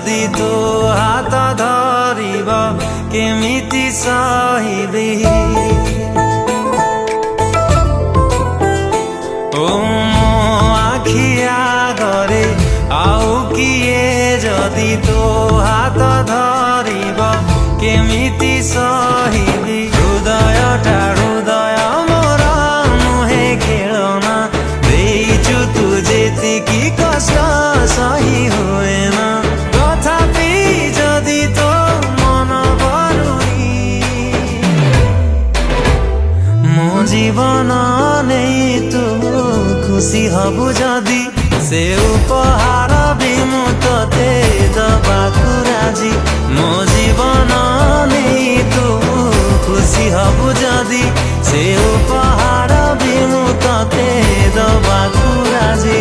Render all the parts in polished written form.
जदि तो हाथ धरिब केमिति सहिबी ओ मो आखि आगरे आउ किए जदि तो हाथ धरिब केमिति सहिबी हृदयटा हृदय मोर नुहे खेलना देइछु तु जेतिकी कष्ट सही हुएन तथापि जदि तो मन बरुनी मो जीवन नहीं तू खुशी हबु जदि से उपहार भी मु तते दबाकु राजी मो जीवन नहीं तू खुशी हबु जदि से उपहार भी मु तते दबाकु राजी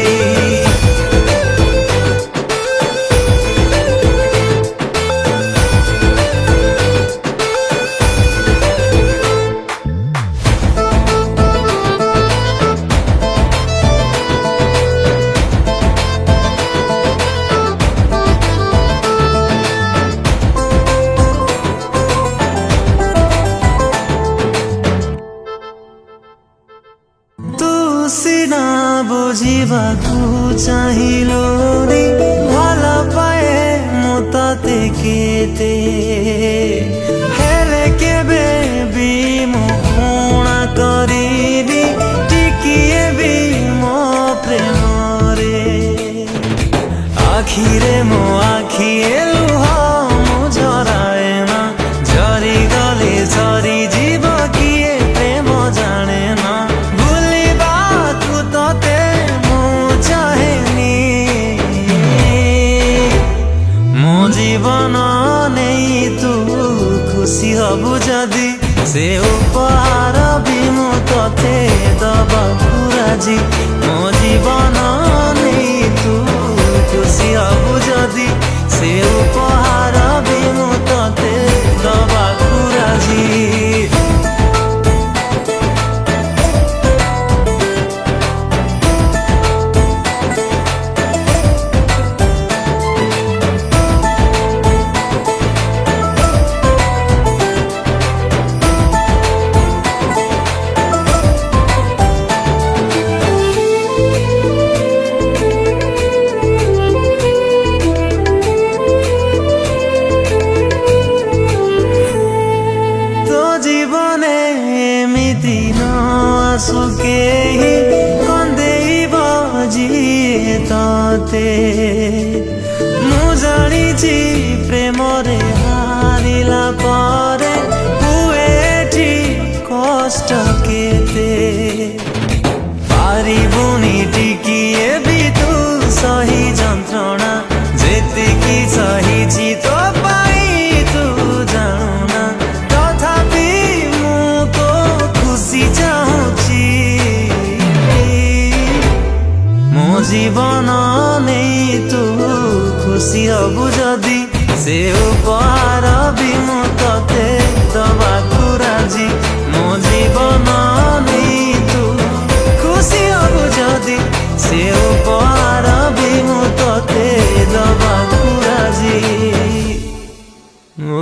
सिना बुझिबाकु चाहिलो नि भल पाए मु तते केते हेले केबे भी मु कोणा करिबी टिकिए भी मो प्रेम रे आखिरे मो आखिए लुह मु झराए ना झरी गले झरी जीव किए प्रेम जाने ना जीवन नहीं तू खुशी हबु जदि से उपहार भी मु तते दबाकु राजी मो जीवन नहीं तू खुशी हबु जदि से उपहार भी मु तते दबाकु राजी जीवने एमिति न आसुके कंदेइब जिए तते मु जानिछि प्रेम रे हारिला परे हुएठी कष्ट केते पारिबुनि टिकिए भी तू सही जंत्रणा जेतिकी सहिछि तो पाई तू जानुना मो जीवन नहीं तू खुशी हबु जदि से उपहार भी मु तते दबाकु राजी मो जीवन नहीं तू खुशी हबु जदि से उपहार भी मु तते दबाकु राजी ओ